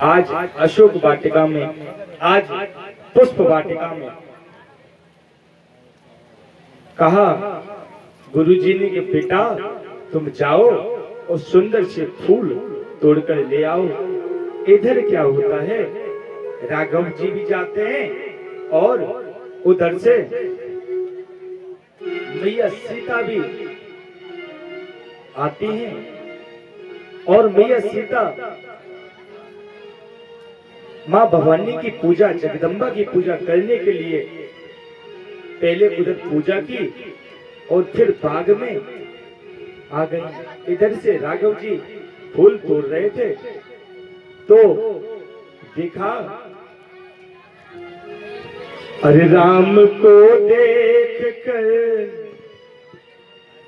आज अशोक वाटिका में, आज पुष्प वाटिका में कहा गुरुजी ने कि बेटा तुम जाओ और सुंदर से फूल तोड़कर ले आओ। इधर क्या होता है, राघव जी भी जाते हैं और उधर से मैया सीता भी आती हैं और मैया सीता मां भवानी की पूजा, जगदम्बा की पूजा करने के लिए पहले उधर पूजा की और फिर बाग में आ गई। इधर से राघव जी फूल तोड़ रहे थे तो देखा, अरे राम को देख कर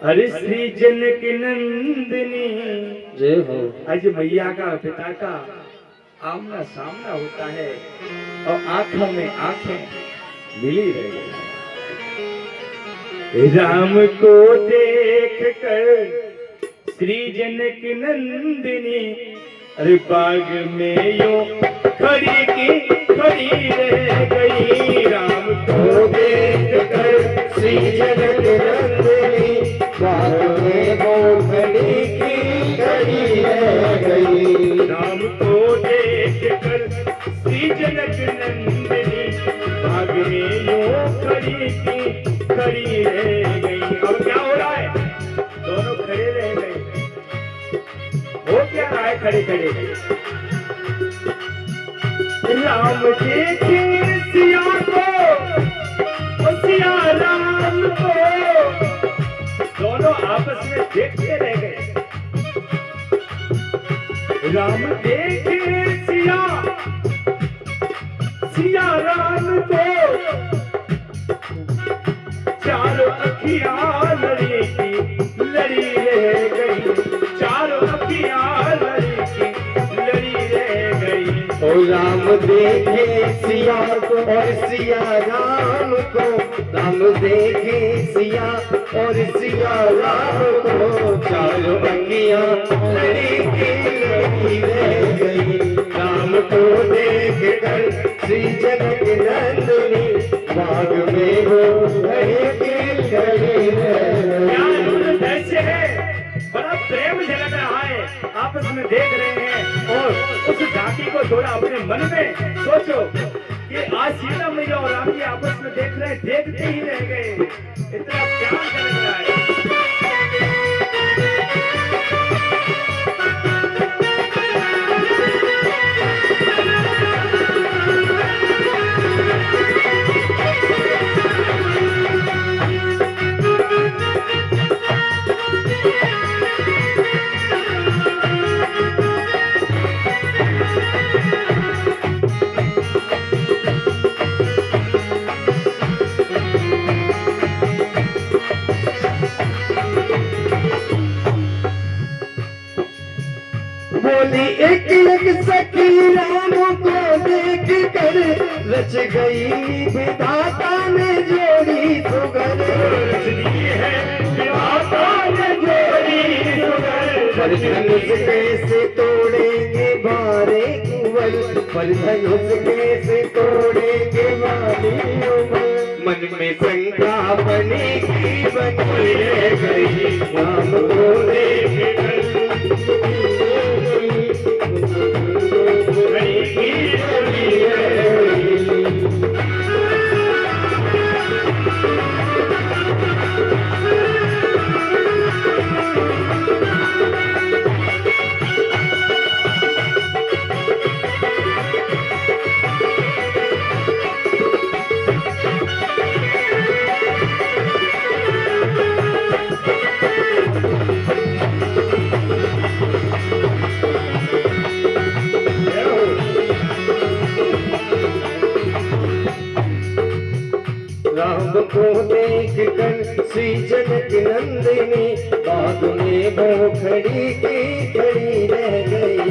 अरे श्री जनक नंदिनी जय हो। आज मैया का पिता का आमना सामना होता है और आंखों में आंखें मिली रही। राम को देख कर श्री जनक नंदिनी अरे बाग में यूं खड़ी की खड़ी रह गई। राम को देख कर श्री जनक नंदिनी बाग में वो खड़ी की खड़ी रह गई। राम को देख कर श्री जनक नंदिनी बाग में यूं खड़ी की खड़ी रह गई। अब क्या हो रहा है, दोनों खड़े रह गए। हो क्या रहा है खड़े खड़े? राम देखे सिया को, सिया राम को, दोनों आपस में देखते रह गए। राम देखे सिया, सिया राम को, चारों अखियां लड़ी की लड़ी रह गई। चारों अखियां लड़ी की लड़ी रह गई। ओ राम देखे सिया को और सिया राम को, राम देखे सिया और सिया राम को, चारों अखियां लड़ी की लड़ी रह गई। राम को देख कर श्री जनक नंदिनी बाग में वो बड़ा प्रेम झलक रहा है, आपस में देख रहे हैं। और उस झांकी को थोड़ा अपने मन में सोचो कि आज सीता मैया और राम जी आपस में देख रहे हैं, देखते ही रह गए। इतना प्यार झलक रहा है। बोली एक एक सखी राम को देख कर, रच गई विधाता ने जोड़ी सुगर। रच दी है विधाता ने जोड़ी सुगर। पर धनुष कैसे तोड़ेंगे बारे कुंवर, पर धनुष कैसे तोड़ेंगे बारे कुंवर। मन में शंका बनी की बनी रह गई। राम को देख कर को देख कर श्री जनक नंदिनी बाग में वो खड़ी की खड़ी रह गई।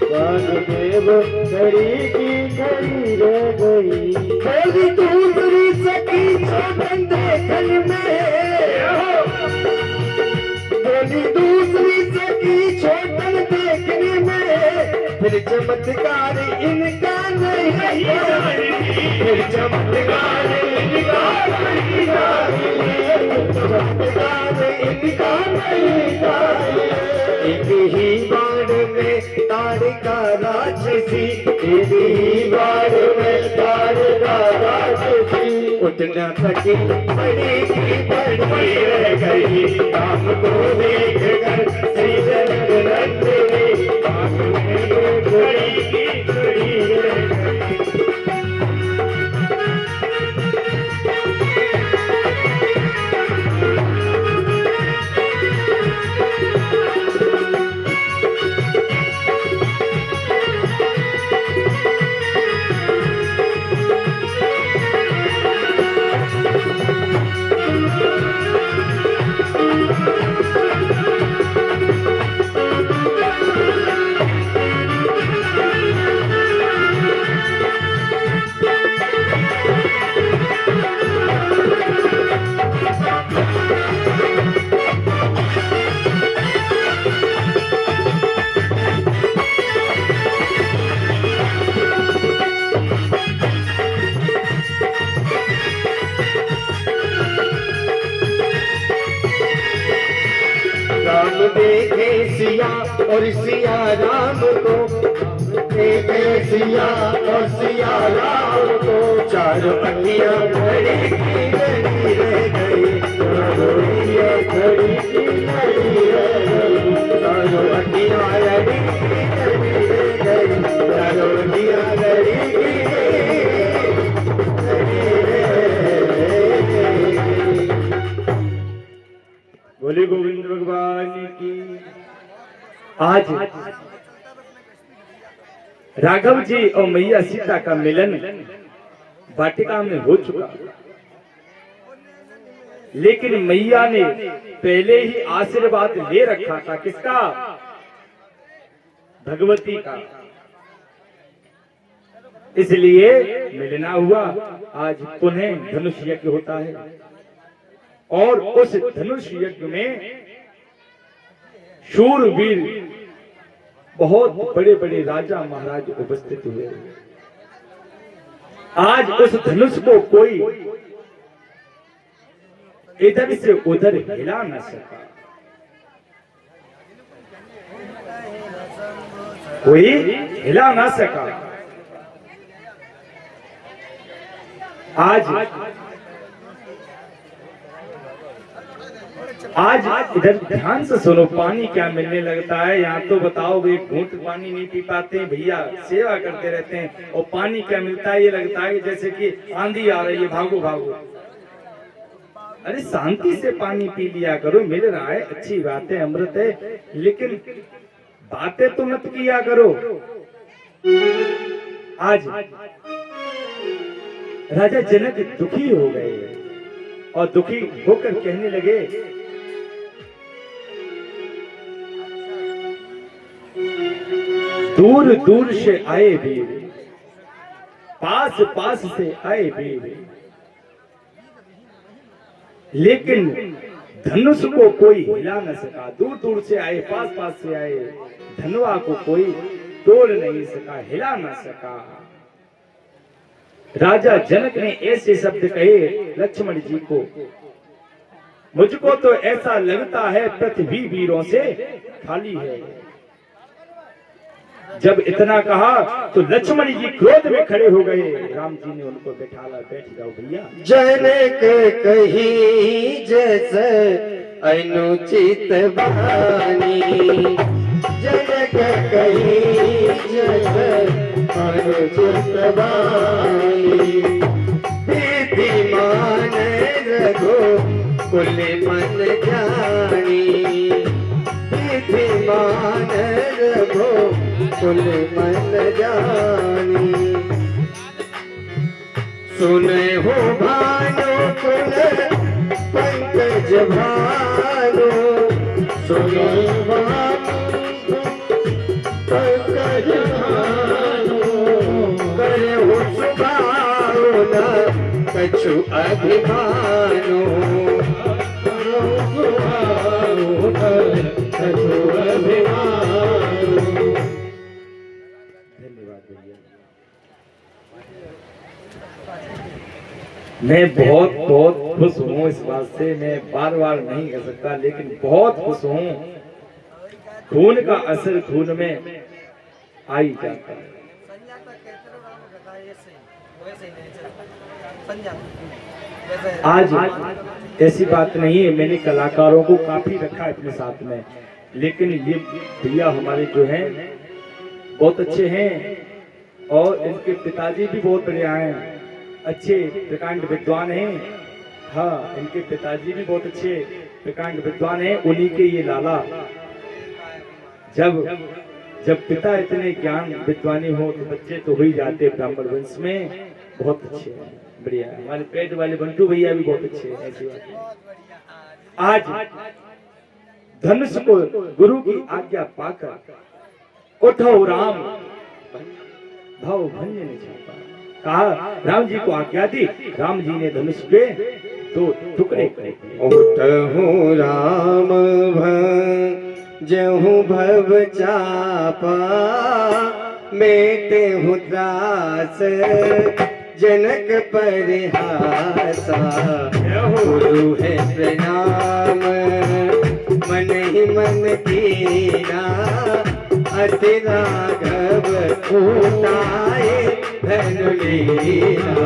बाग में वो खड़ी की खड़ी रह गई। मेरी दूसरी सखी देखन में बोली दूसरी सखी छोटन देखने में, फिर चमत्कार इनका नहीं, फिर चमत्कार इनका नहीं, चमत्कार इनका नहीं। एक ही बार में तारका राक्षसी, एक ही बार में तारका राक्षसी, उठना थकी बड़ी बड़ी रह गई, राम को देख कर श्री जनक नंदिनी, आँख में खड़ी की खड़ी रह गई। देखे सिया और सिया राम को, देखे सिया और सिया राम को, चारों अखियां खड़ी की खड़ी रह गई, चारों अखियां खड़ी की खड़ी रह गई, चारों अखियां खड़ी की खड़ी रह गई, चारों अखियां खड़ी की बोले गोविंद भगवान की। आज राघव जी और मैया सीता का मिलन वाटिका में हो चुका, लेकिन मैया ने पहले ही आशीर्वाद ले रखा था। किसका? भगवती का। इसलिए मिलना हुआ। आज पुनः धनुष यज्ञ होता है और उस धनुष यज्ञ में शूरवीर बहुत बड़े बड़े राजा महाराज उपस्थित हुए। आज उस धनुष को कोई इधर से उधर हिला न सका, कोई हिला ना सका। आज इधर ध्यान से सुनो, पानी क्या मिलने लगता है यहाँ तो बताओ। एक घूंट पानी नहीं पी पाते हैं भैया, सेवा करते रहते हैं और पानी क्या मिलता है, ये लगता है जैसे कि आंधी आ रही है, भागो भागो। अरे शांति से पानी पी लिया करो, मिल रहा है अच्छी बात है, अमृत है, लेकिन बातें तो मत किया करो। आज राजा जनक दुखी हो गए और दुखी होकर कहने लगे, दूर दूर से आए वीर, पास पास से आए वीर, लेकिन धनुष को कोई हिला न सका। दूर दूर से आए, पास पास से आए, धनुआ को कोई तोड़ नहीं सका, हिला न सका। राजा जनक ने ऐसे शब्द कहे लक्ष्मण जी को, मुझको तो ऐसा लगता है पृथ्वी वीरों से खाली है। जब इतना कहा तो लक्ष्मण जी क्रोध में खड़े हो गए। राम जी ने उनको बैठाला, बैठ जाओ भैया। जनक कही जैसे अनुचित वाणी, जनक कही जैसे अनुचित वाणी, विधिमान रघु कुल मन जानी, विधिमान रघु कुल मन जानी। सुने हो भानु कुल पंकज भानु, सुने भानु पंकज भानु, करे हो सुभावना कछु अभिमानु, करो सुभावना मैं बहुत बहुत खुश हूँ इस बात से, मैं बार बार नहीं कह सकता, लेकिन बहुत खुश हूँ। खून का असर खून में आ ही जाता है। आज ऐसी बात नहीं है, मैंने कलाकारों को काफी रखा है अपने साथ में, लेकिन ये भैया हमारे जो हैं बहुत अच्छे हैं और इनके पिताजी भी बहुत बढ़िया हैं, अच्छे प्रकांड विद्वान हैं। हाँ, इनके पिताजी भी बहुत अच्छे प्रकांड विद्वान हैं। उन्हीं के ये लाला, जब पिता इतने ज्ञान विद्वानी हो तो बच्चे तो हो ही जाते ब्राह्मण वंश में। बहुत अच्छे हैं, बढ़िया। हमारे पेट वाले बंटू भैया भी बहुत अच्छे हैं। ऐसी बात है। आज धनुष को गुरु की आज्ञा पाकर उठो राम, भाव भंजन ने छापा। कहा राम जी को आज्ञा दी, राम जी ने धनुष पे दो टुकड़े करे। उठो राम भंजहु भव चापा, मेटे हूँ त्रास जनक परिहासा। गुरु है प्रणाम मन ही मन कीना, अति राघव उठाए धनु लीना।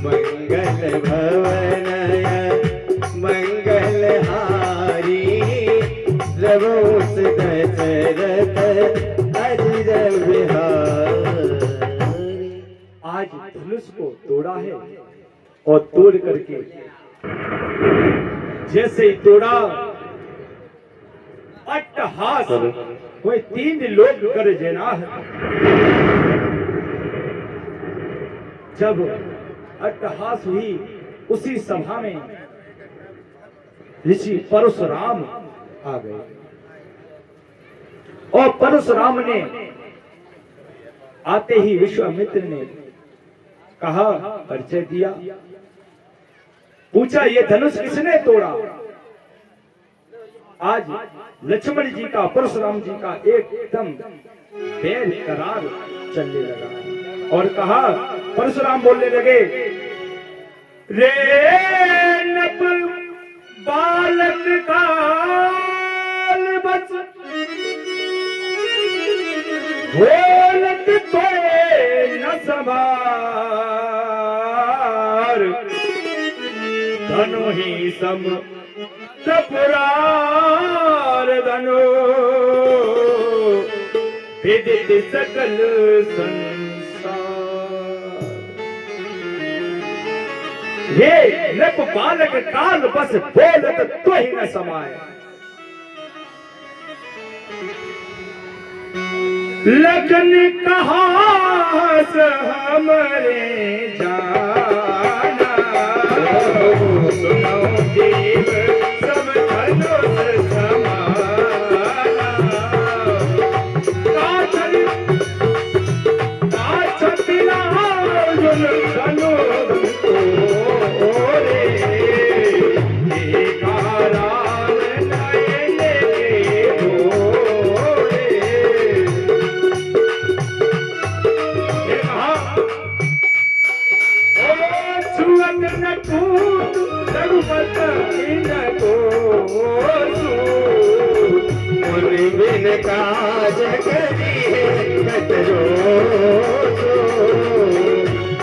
मंगल भवनय मंगल हारी, रघुस दशरथ अजिर बिहारी। आज धनुष को तोड़ा है और तोड़ करके जैसे ही तोड़ा, अट्टहास कोई 3 लोग कर जना है। जब अट्टहास हुई उसी सभा में ऋषि परशुराम आ गए और परशुराम ने आते ही विश्वामित्र ने कहा, परिचय दिया, पूछा ये धनुष किसने तोड़ा। आज लक्ष्मण जी का परशुराम जी का एकदम बेकरार चलने लगा और कहा, परशुराम बोलने लगे, रे नप बालक काल बस बोलत तो न संभार, धनु ही सम पुरार धनु विदित सकल संसार। हे नप बालक काल बस बोलत तो ही न समाय, लगन कहा हमरे जाना, सुनो देव सब धनुष समाना। काछ बिना जुल धनुष तोरे, एकाराम नयन के भोरे। छुअत न छूट रघुपत बिन कोसु, मुनि बिन काज करिए कत रोसु।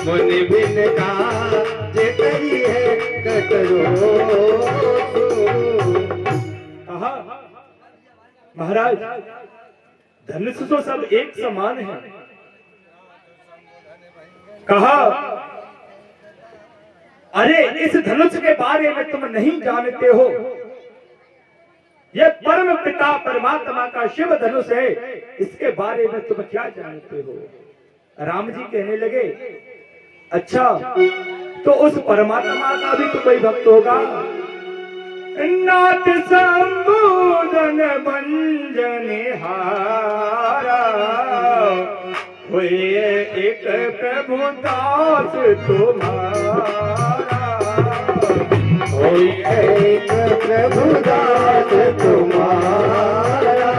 मुनि बिन काज करिए कत रोसु। कहा महाराज धनुष तो सब एक समान है। कहा अरे इस धनुष के बारे में तुम नहीं जानते हो, यह परम पिता परमात्मा का शिव धनुष है, इसके बारे में तुम क्या जानते हो। राम जी कहने लगे, अच्छा तो उस परमात्मा का भी तो कोई भक्त होगा। नाथ संबोधन भंजन हारा, हुए एक प्रभु दास तुम्हारा। कोई एक प्रभु दास तुम्हारा,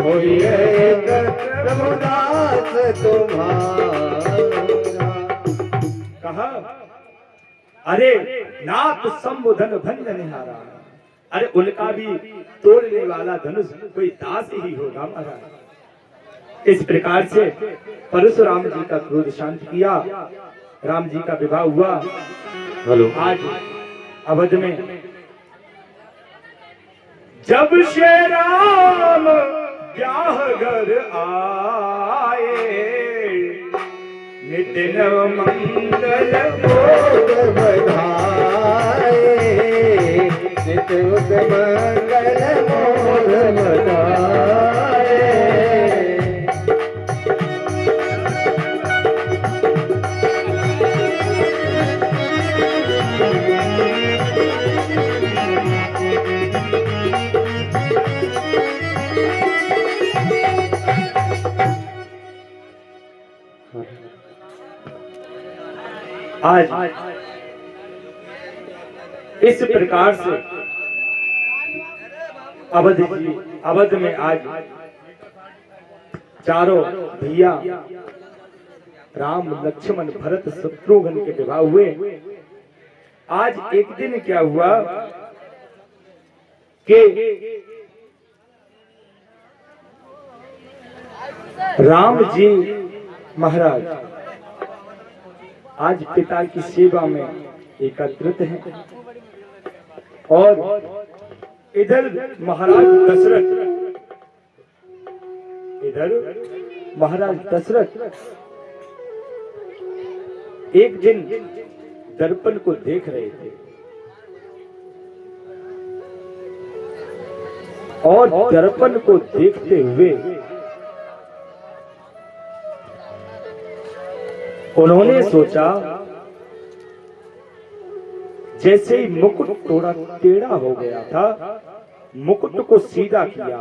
कोई एक प्रभु दास तुम्हारा। कहा अरे नाथ संबोधन भंग निहारा, अरे उनका भी तोड़ने वाला धनुष कोई दास ही होगा महाराज। इस प्रकार से परशुराम जी का क्रोध शांत किया, राम जी का विवाह हुआ। आज अवध में जब से राम ब्याह घर आए, नित्य नव मंगल भोग बधाए, नित्य मंगल भोग बधाए। आज इस प्रकार से अवध में आज चारों भैया राम लक्ष्मण भरत शत्रुघ्न के विवाह हुए। आज एक दिन क्या हुआ कि राम जी महाराज आज पिता की सेवा में एकत्रित हैं और इधर महाराज दशरथ एक दिन दर्पण को देख रहे थे और दर्पण को देखते हुए उन्होंने सोचा जैसे ही मुकुट थोड़ा टेढ़ा हो गया था, मुकुट को सीधा किया